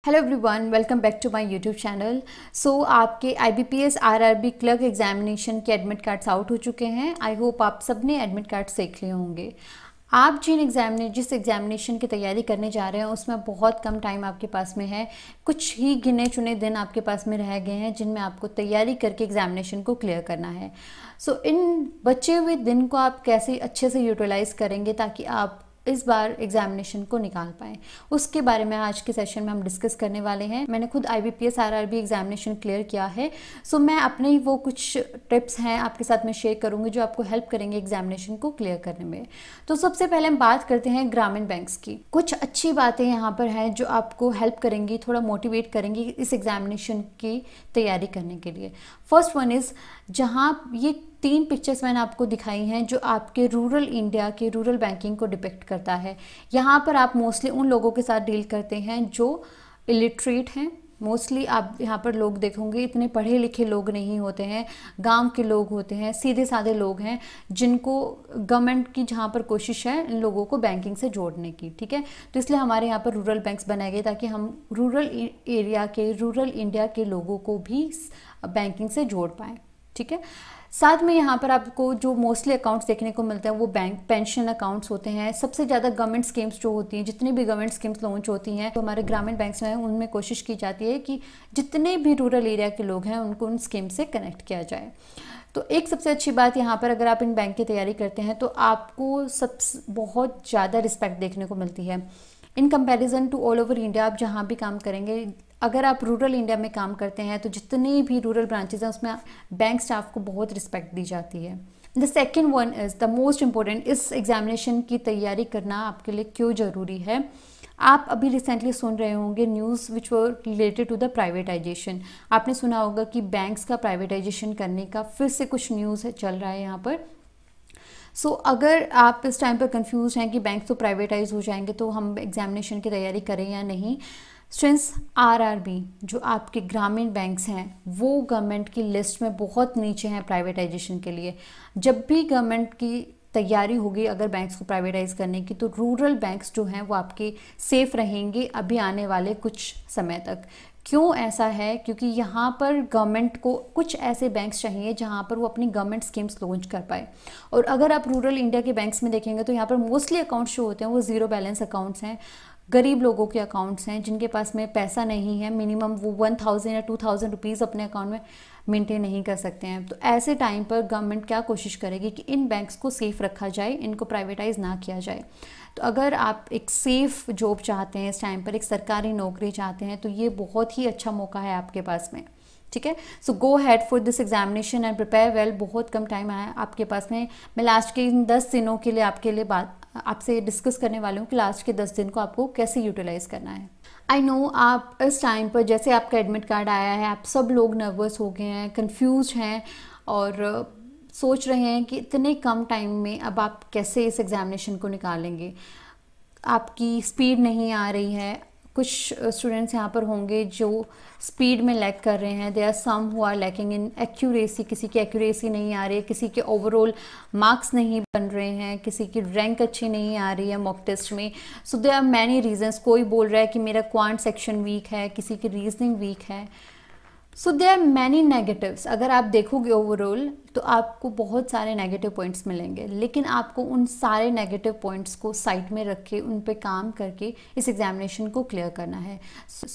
Hello everyone, welcome back to my YouTube channel. आपके IBPS RRB clerk examination के admit cards out हो चुके हैं। आई होप आप सब ने एडमिट कार्ड्स देख लिए होंगे। आप जिस एग्जामिनेशन की तैयारी करने जा रहे हैं उसमें बहुत कम टाइम आपके पास में है। कुछ ही गिने चुने दिन आपके पास में रह गए हैं जिनमें आपको तैयारी करके एग्जामिनेशन को क्लियर करना है। इन बचे हुए दिन को आप कैसे अच्छे से यूटिलाइज करेंगे ताकि आप इस बार एग्जामिनेशन को निकाल पाएँ, उसके बारे में आज के सेशन में हम डिस्कस करने वाले हैं। मैंने खुद IBPS RRB एग्जामिनेशन क्लियर किया है, मैं अपने ही वो कुछ टिप्स हैं आपके साथ में शेयर करूंगी जो आपको हेल्प करेंगे एग्जामिनेशन को क्लियर करने में। तो सबसे पहले हम बात करते हैं ग्रामीण बैंक्स की। कुछ अच्छी बातें यहाँ पर हैं जो आपको हेल्प करेंगी, थोड़ा मोटिवेट करेंगी इस एग्जामिनेशन की तैयारी करने के लिए। फर्स्ट वन इज़, जहाँ ये 3 पिक्चर्स मैंने आपको दिखाई हैं जो आपके रूरल इंडिया के रूरल बैंकिंग को डिपिक्ट करता है। यहाँ पर आप मोस्टली उन लोगों के साथ डील करते हैं जो इलिटरेट हैं। मोस्टली आप यहाँ पर लोग देखोगे इतने पढ़े लिखे लोग नहीं होते हैं, गांव के लोग होते हैं, सीधे साधे लोग हैं जिनको गवर्नमेंट की जहाँ पर कोशिश है इन लोगों को बैंकिंग से जोड़ने की। ठीक है, तो इसलिए हमारे यहाँ पर रूरल बैंक्स बनाए गए ताकि हम रूरल एरिया के, रूरल इंडिया के लोगों को भी बैंकिंग से जोड़ पाएँ। ठीक है, साथ में यहाँ पर आपको जो मोस्टली अकाउंट्स देखने को मिलते हैं वो बैंक पेंशन अकाउंट्स होते हैं। सबसे ज़्यादा गवर्नमेंट स्कीम्स जो होती हैं, जितनी भी गवर्नमेंट स्कीम्स लॉन्च होती हैं तो हमारे ग्रामीण बैंक्स में उनमें कोशिश की जाती है कि जितने भी रूरल एरिया के लोग हैं उनको उन स्कीम से कनेक्ट किया जाए। तो एक सबसे अच्छी बात यहाँ पर, अगर आप इन बैंक की तैयारी करते हैं तो आपको बहुत ज़्यादा रिस्पेक्ट देखने को मिलती है in comparison to all over India. आप जहाँ भी काम करेंगे, अगर आप रूरल इंडिया में काम करते हैं तो जितने भी रूरल ब्रांचेज हैं उसमें बैंक स्टाफ को बहुत रिस्पेक्ट दी जाती है। The second one is the most important, इस एग्जामिनेशन की तैयारी करना आपके लिए क्यों ज़रूरी है। आप अभी रिसेंटली सुन रहे होंगे news which were related to the privatisation. आपने सुना होगा कि बैंक्स का प्राइवेटाइजेशन करने का फिर से कुछ न्यूज़ चल रहा है यहाँ पर। अगर आप इस टाइम पर कंफ्यूज हैं कि बैंक तो प्राइवेटाइज हो जाएंगे तो हम एग्जामिनेशन की तैयारी करें या नहीं, सिंस RRB जो आपके ग्रामीण बैंक्स हैं वो गवर्नमेंट की लिस्ट में बहुत नीचे हैं प्राइवेटाइजेशन के लिए। जब भी गवर्नमेंट की तैयारी होगी अगर बैंक्स को प्राइवेटाइज करने की तो रूरल बैंक्स जो हैं वो आपके सेफ रहेंगे अभी आने वाले कुछ समय तक। क्यों ऐसा है? क्योंकि यहाँ पर गवर्नमेंट को कुछ ऐसे बैंक्स चाहिए जहाँ पर वो अपनी गवर्नमेंट स्कीम्स लॉन्च कर पाए। और अगर आप रूरल इंडिया के बैंक्स में देखेंगे तो यहाँ पर मोस्टली अकाउंट्स जो होते हैं वो ज़ीरो बैलेंस अकाउंट्स हैं, गरीब लोगों के अकाउंट्स हैं जिनके पास में पैसा नहीं है, मिनिमम वो 1000 या 2000 रुपीज़ अपने अकाउंट में मेंटेन नहीं कर सकते हैं। तो ऐसे टाइम पर गवर्नमेंट क्या कोशिश करेगी कि इन बैंक्स को सेफ रखा जाए, इनको प्राइवेटाइज ना किया जाए। तो अगर आप एक सेफ जॉब चाहते हैं इस टाइम पर, एक सरकारी नौकरी चाहते हैं तो ये बहुत ही अच्छा मौका है आपके पास में। ठीक है, go ahead for this examination and prepare well. बहुत कम टाइम आया आपके पास में। मैं लास्ट के इन 10 दिनों के लिए आपसे डिस्कस करने वाली हूँ कि लास्ट के 10 दिन को आपको कैसे यूटिलाइज करना है। आई नो आप इस टाइम पर जैसे आपका एडमिट कार्ड आया है आप सब लोग नर्वस हो गए हैं, कंफ्यूज हैं और सोच रहे हैं कि इतने कम टाइम में अब आप कैसे इस एग्जामिनेशन को निकालेंगे। आपकी स्पीड नहीं आ रही है। कुछ स्टूडेंट्स यहाँ पर होंगे जो स्पीड में लैग कर रहे हैं। They are some who are lacking in accuracy, किसी की एक्यूरेसी नहीं आ रही है, किसी के ओवरऑल मार्क्स नहीं बन रहे हैं, किसी की रैंक अच्छी नहीं आ रही है मॉक टेस्ट में। There are many reasons. कोई बोल रहा है कि मेरा क्वांट सेक्शन वीक है, किसी की रीजनिंग वीक है। There are many negatives. अगर आप देखोगे ओवरऑल तो आपको बहुत सारे नेगेटिव पॉइंट्स मिलेंगे, लेकिन आपको उन सारे नेगेटिव पॉइंट्स को साइड में रख के उन पे काम करके इस एग्जामिनेशन को क्लियर करना है।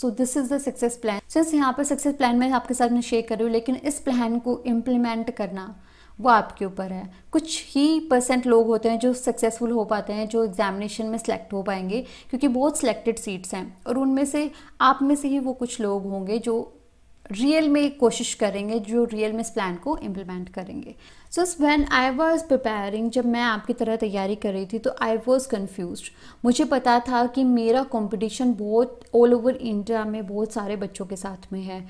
This is the success plan. Since यहाँ पर सक्सेस प्लान मैं आपके साथ में शेयर कर रही हूँ, लेकिन इस प्लान को इम्प्लीमेंट करना वो आपके ऊपर है। कुछ ही % लोग होते हैं जो सक्सेसफुल हो पाते हैं, जो एग्जामिनेशन में सेलेक्ट हो पाएंगे, क्योंकि बहुत सिलेक्टेड सीट्स हैं और उनमें से आप में से ही वो कुछ लोग होंगे जो रियल में कोशिश करेंगे, जो रियल में इस प्लान को इम्प्लीमेंट करेंगे। व्हेन आई वाज प्रिपेयरिंग, जब मैं आपकी तरह तैयारी कर रही थी तो आई वाज कंफ्यूज्ड। मुझे पता था कि मेरा कंपटीशन बहुत ऑल ओवर इंडिया में बहुत सारे बच्चों के साथ में है,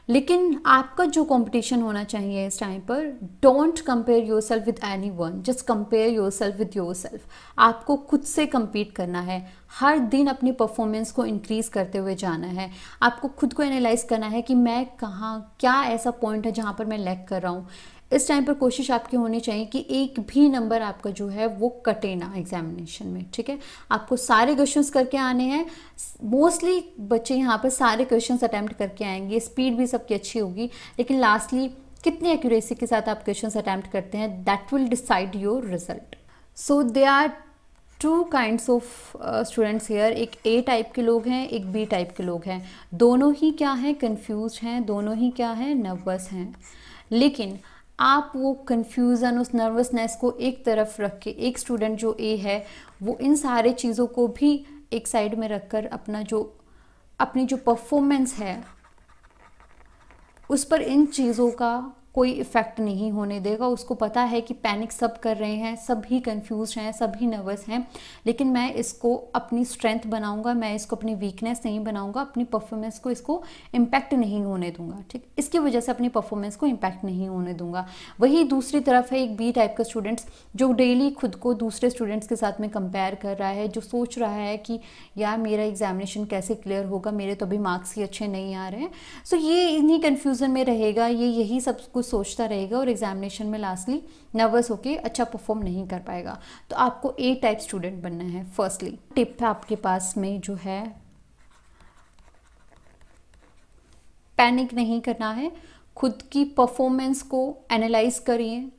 लेकिन आपका जो कंपटीशन होना चाहिए इस टाइम पर, don't compare your self with any one, just compare your self with your self. आपको खुद से compete करना है, हर दिन अपनी परफॉर्मेंस को इंक्रीज करते हुए जाना है। आपको खुद को एनालाइज करना है कि मैं कहाँ, क्या ऐसा पॉइंट है जहाँ पर मैं लैग कर रहा हूँ। इस टाइम पर कोशिश आपकी होनी चाहिए कि एक भी नंबर आपका जो है वो कटे ना एग्जामिनेशन में, ठीक है। आपको सारे क्वेश्चंस करके आने हैं। मोस्टली बच्चे यहाँ पर सारे क्वेश्चंस अटैम्प्ट करके आएंगे, स्पीड भी सबकी अच्छी होगी, लेकिन लास्टली कितनी एक्यूरेसी के साथ आप क्वेश्चंस अटैम्प्ट करते हैं, that will decide your result. So they are two kinds of students here, एक ए टाइप के लोग हैं, एक बी टाइप के लोग हैं। दोनों ही क्या हैं, कंफ्यूज हैं, दोनों ही क्या हैं, नर्वस हैं। लेकिन आप वो कंफ्यूजन, उस नर्वसनेस को एक तरफ रख के, एक स्टूडेंट जो ए है वो इन सारे चीज़ों को भी एक साइड में रखकर अपनी जो परफॉर्मेंस है उस पर इन चीज़ों का कोई इफ़ेक्ट नहीं होने देगा। उसको पता है कि पैनिक सब कर रहे हैं, सभी कंफ्यूज हैं, सभी नर्वस हैं, लेकिन मैं इसको अपनी स्ट्रेंथ बनाऊंगा, मैं इसको अपनी वीकनेस नहीं बनाऊंगा, अपनी परफॉर्मेंस को इसको इम्पैक्ट नहीं होने दूंगा, ठीक। इसकी वजह से अपनी परफॉर्मेंस को इम्पैक्ट नहीं होने दूंगा। वही दूसरी तरफ है एक बी टाइप का स्टूडेंट्स जो डेली खुद को दूसरे स्टूडेंट्स के साथ में कंपेयर कर रहा है, जो सोच रहा है कि यार मेरा एग्जामिनेशन कैसे क्लियर होगा, मेरे तो अभी मार्क्स ही अच्छे नहीं आ रहे हैं। सो ये इन्हीं कन्फ्यूज़न में रहेगा, ये यही सब कुछ सोचता रहेगा और एग्जामिनेशन में लास्टली नर्वस होके अच्छा परफॉर्म नहीं कर पाएगा। तो आपको ए टाइप स्टूडेंट बनना है। फर्स्टली टिप है आपके पास में जो है, पैनिक नहीं करना है, खुद की परफॉर्मेंस को एनालाइज करिए,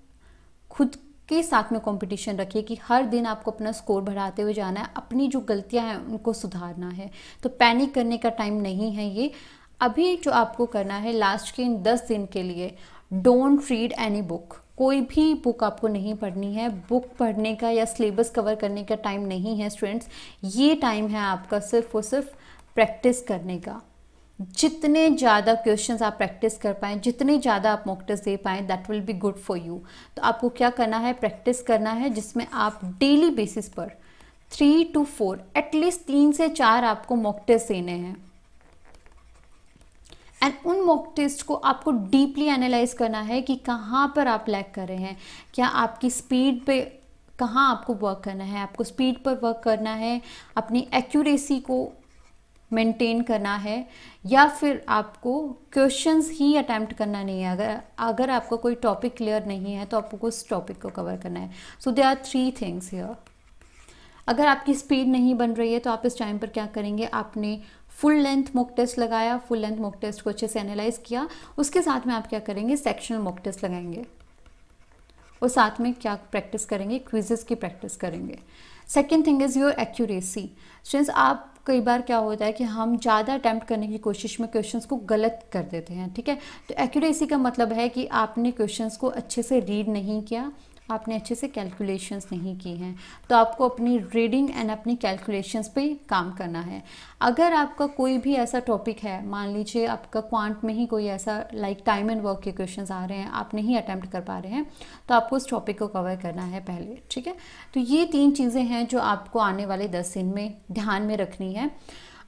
खुद के साथ में कंपटीशन रखिए कि हर दिन आपको अपना स्कोर बढ़ाते हुए जाना है, अपनी जो गलतियां हैं उनको सुधारना है। तो पैनिक करने का टाइम नहीं है ये। अभी जो आपको करना है लास्ट के इन 10 दिन के लिए, डोंट रीड एनी बुक, कोई भी बुक आपको नहीं पढ़नी है। बुक पढ़ने का या सिलेबस कवर करने का टाइम नहीं है स्टूडेंट्स, ये टाइम है आपका सिर्फ और सिर्फ प्रैक्टिस करने का। जितने ज़्यादा क्वेश्चंस आप प्रैक्टिस कर पाएँ, जितने ज़्यादा आप मॉक टेस्ट दे पाएँ, that will be good for you. तो आपको क्या करना है, प्रैक्टिस करना है, जिसमें आप डेली बेसिस पर 3 to 4 एटलीस्ट 3 से 4 आपको मॉक टेस्ट देने हैं। एंड उन मॉक टेस्ट को आपको डीपली एनालाइज करना है कि कहाँ पर आप लैग कर रहे हैं, क्या आपकी स्पीड पे कहाँ आपको वर्क करना है, आपको स्पीड पर वर्क करना है, अपनी एक्यूरेसी को मेंटेन करना है, या फिर आपको क्वेश्चंस ही अटेम्प्ट करना नहीं है। अगर आपका कोई टॉपिक क्लियर नहीं है तो आपको उस टॉपिक को कवर करना है। So there are 3 things here. अगर आपकी स्पीड नहीं बन रही है तो आप इस टाइम पर क्या करेंगे, आपने फुल लेंथ मॉक टेस्ट लगाया, फुल लेंथ मॉक टेस्ट को अच्छे से एनालाइज किया, उसके साथ में आप क्या करेंगे, सेक्शनल मॉक टेस्ट लगाएंगे और साथ में क्या प्रैक्टिस करेंगे, क्विजेस की प्रैक्टिस करेंगे। Second thing is your accuracy. Students, आप कई बार क्या होता है कि हम ज़्यादा अटैम्प्ट करने की कोशिश में क्वेश्चंस को गलत कर देते हैं, ठीक है। तो एक्यूरेसी का मतलब है कि आपने क्वेश्चंस को अच्छे से रीड नहीं किया, आपने अच्छे से कैलकुलेशंस नहीं की हैं। तो आपको अपनी रीडिंग एंड अपनी कैलकुलेशंस पे काम करना है। अगर आपका कोई भी ऐसा टॉपिक है, मान लीजिए आपका क्वांट में ही कोई ऐसा लाइक टाइम एंड वर्क के क्वेश्चंस आ रहे हैं, आप नहीं अटैम्प्ट कर पा रहे हैं, तो आपको उस टॉपिक को कवर करना है पहले, ठीक है। तो ये 3 चीज़ें हैं जो आपको आने वाले 10 दिन में ध्यान में रखनी है।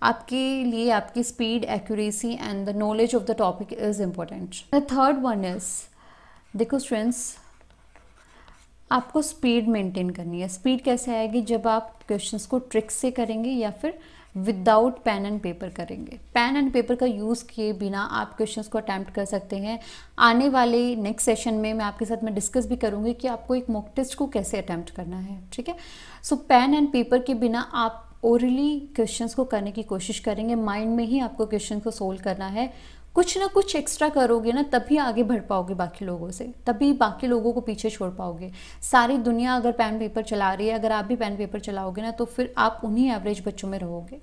आपके लिए आपकी speed, accuracy and the knowledge of the topic is important. The third one is, देखो स्टूडेंट्स, आपको स्पीड मेंटेन करनी है। स्पीड कैसे आएगी, जब आप क्वेश्चंस को ट्रिक्स से करेंगे या फिर विदाउट पेन एंड पेपर करेंगे। पेन एंड पेपर का यूज़ किए बिना आप क्वेश्चंस को अटैम्प्ट कर सकते हैं। आने वाले नेक्स्ट सेशन में मैं आपके साथ में डिस्कस भी करूंगी कि आपको एक मॉक टेस्ट को कैसे अटैम्प्ट करना है, ठीक है। सो पेन एंड पेपर के बिना आप ओरली क्वेश्चंस को करने की कोशिश करेंगे, माइंड में ही आपको क्वेश्चन को सोल्व करना है। कुछ ना कुछ एक्स्ट्रा करोगे ना, तभी आगे बढ़ पाओगे बाकी लोगों से, तभी बाकी लोगों को पीछे छोड़ पाओगे। सारी दुनिया अगर पेन पेपर चला रही है, अगर आप भी पेन पेपर चलाओगे ना, तो फिर आप उन्हीं एवरेज बच्चों में रहोगे,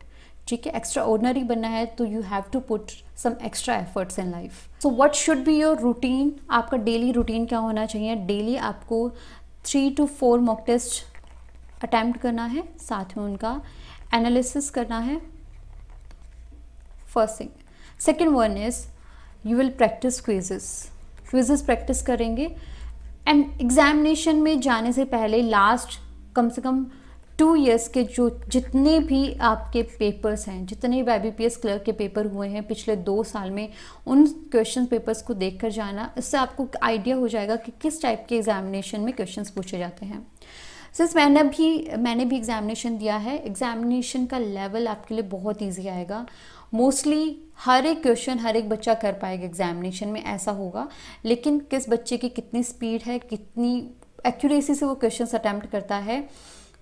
ठीक है। एक्स्ट्रा ऑर्डिनरी बनना है तो you have to put some extra efforts in life. So what should be your routine, आपका डेली रूटीन क्या होना चाहिए। डेली आपको 3 to 4 मॉक टेस्ट अटैम्प्ट करना है, साथ में उनका एनालिसिस करना है, first thing. Second one is you will practice quizzes practice करेंगे। एंड एग्जामिनेशन में जाने से पहले लास्ट कम से कम 2 years के जो जितने भी आपके पेपर्स हैं, जितने भी IBPS क्लर्क के पेपर हुए हैं पिछले 2 साल में, उन क्वेश्चन पेपर्स को देखकर जाना। इससे आपको आइडिया हो जाएगा कि किस टाइप के एग्जामिनेशन में क्वेश्चंस पूछे जाते हैं। सिंस मैंने भी एग्जामिनेशन दिया है, एग्जामिनेशन का लेवल आपके लिए बहुत ईजी आएगा। मोस्टली हर एक क्वेश्चन हर एक बच्चा कर पाएगा एग्जामिनेशन में, ऐसा होगा, लेकिन किस बच्चे की कितनी स्पीड है, कितनी एक्यूरेसी से वो क्वेश्चन अटैम्प्ट करता है,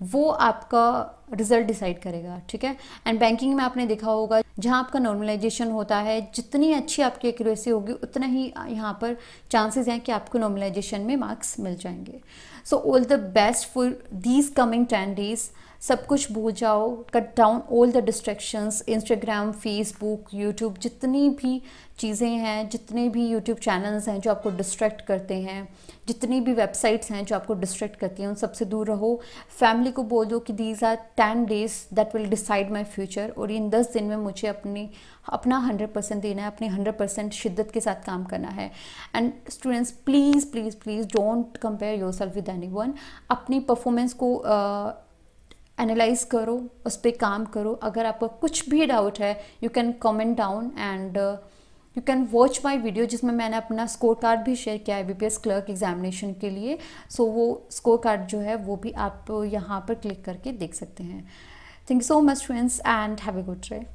वो आपका रिजल्ट डिसाइड करेगा, ठीक है। एंड बैंकिंग में आपने देखा होगा जहाँ आपका नॉर्मलाइजेशन होता है, जितनी अच्छी आपकी एक्यूरेसी होगी उतना ही यहाँ पर चांसेस हैं कि आपको नॉर्मलाइजेशन में मार्क्स मिल जाएंगे। So all the best for these coming 10 days. सब कुछ भूल जाओ, cut down all the distractions, Instagram, Facebook, YouTube, जितनी भी चीज़ें हैं, जितने भी यूट्यूब चैनल्स हैं जो आपको डिस्ट्रैक्ट करते हैं, जितनी भी वेबसाइट्स हैं जो आपको डिस्ट्रैक्ट करती हैं, उन सबसे दूर रहो। फैमिली को बोल दो कि these are 10 days that will decide my future, और इन 10 दिन में मुझे अपना 100% देना है, अपनी 100% शिद्दत के साथ काम करना है। And students please please please don't compare your self with any one. अपनी परफॉर्मेंस को एनालाइज करो, उस पर काम करो। अगर आपको कुछ भी डाउट है you can comment down and you can watch my video, जिसमें मैंने अपना स्कोर कार्ड भी शेयर किया है IBPS क्लर्क एग्जामिनेशन के लिए। सो वो स्कोर कार्ड जो है वो भी आप यहाँ पर क्लिक करके देख सकते हैं। Thank you so much friends and have a good day.